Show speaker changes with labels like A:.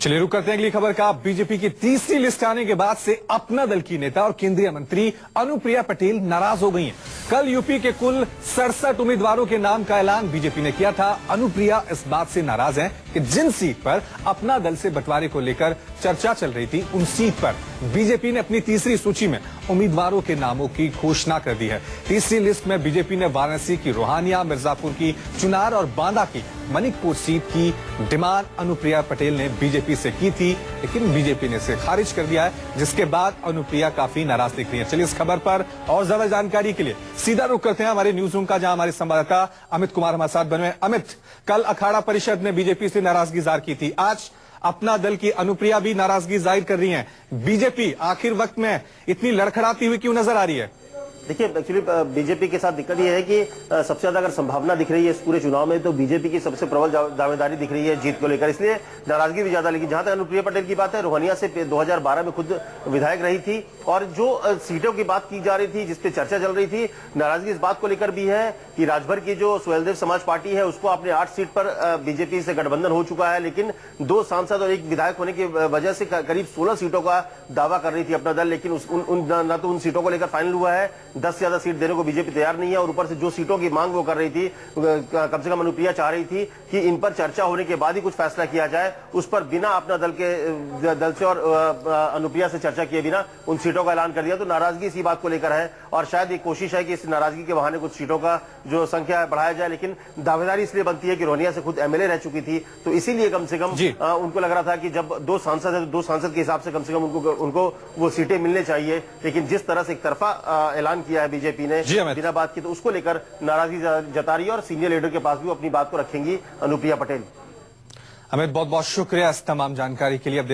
A: चलिए रुक करते हैं अगली खबर का। बीजेपी की तीसरी लिस्ट आने के बाद से अपना दल की नेता और केंद्रीय मंत्री अनुप्रिया पटेल नाराज हो गई हैं। कल यूपी के कुल 67 उम्मीदवारों के नाम का ऐलान बीजेपी ने किया था। अनुप्रिया इस बात से नाराज हैं कि जिन सीट पर अपना दल से बंटवारे को लेकर चर्चा चल रही थी, उन सीट पर बीजेपी ने अपनी तीसरी सूची में उम्मीदवारों के नामों की घोषणा कर दी है। तीसरी लिस्ट में बीजेपी ने वाराणसी की रोहानिया, मिर्जापुर की चुनार और बांदा की मनिकपुर सीट की डिमांड अनुप्रिया पटेल ने बीजेपी से की थी, लेकिन बीजेपी ने इसे खारिज कर दिया है, जिसके बाद अनुप्रिया काफी नाराज दिख रही है। चलिए इस खबर पर और ज्यादा जानकारी के लिए सीधा रुख करते हैं हमारे न्यूज रूम का, जहां हमारे संवाददाता अमित कुमार हमारे साथ बने हुए। अमित, कल अखाड़ा परिषद ने बीजेपी से नाराजगी जाहिर की थी, आज अपना दल की अनुप्रिया भी नाराजगी जाहिर कर रही है। बीजेपी आखिर वक्त में इतनी लड़खड़ाती हुई क्यों नजर आ रही है?
B: देखिए, एक्चुअली बीजेपी के साथ दिक्कत ये है कि सबसे ज्यादा अगर संभावना दिख रही है इस पूरे चुनाव में, तो बीजेपी की सबसे प्रबल दावेदारी दिख रही है जीत को लेकर, इसलिए नाराजगी भी ज्यादा। लेकिन जहां तक अनुप्रिया पटेल की बात है, रोहनिया से 2012 में खुद विधायक रही थी, और जो सीटों की बात की जा रही थी, जिसपे चर्चा चल रही थी, नाराजगी इस बात को लेकर भी है कि राजभर की जो सुहेलदेव समाज पार्टी है, उसको अपने 8 सीट पर बीजेपी से गठबंधन हो चुका है, लेकिन 2 सांसद और 1 विधायक होने की वजह से करीब 16 सीटों का दावा कर रही थी अपना दल। लेकिन न तो उन सीटों को लेकर फाइनल हुआ है, 10 से ज्यादा सीट देने को बीजेपी तैयार नहीं है, और ऊपर से जो सीटों की मांग वो कर रही थी, कम से कम अनुप्रिया चाह रही थी कि इन पर चर्चा होने के बाद ही कुछ फैसला किया जाए। उस पर बिना अपना दल से और अनुप्रिया से चर्चा किए बिना उन सीटों का ऐलान कर दिया। तो नाराजगी इसी बात को लेकर है, और शायद एक कोशिश है कि इस नाराजगी के बहाने कुछ सीटों का जो संख्या है बढ़ाया जाए। लेकिन दावेदारी इसलिए बनती है कि रोहनिया से खुद एमएलए रह चुकी थी, तो इसीलिए कम से कम उनको लग रहा था कि जब 2 सांसद है, तो 2 सांसद के हिसाब से कम उनको वो सीटें मिलने चाहिए। लेकिन जिस तरह से एक तरफा ऐलान किया है बीजेपी ने बिना बात की, तो उसको लेकर नाराजगी जता रही है, और सीनियर लीडर के पास भी वो अपनी बात को रखेंगी अनुप्रिया पटेल।
A: अमित, बहुत बहुत शुक्रिया इस तमाम जानकारी के लिए। अब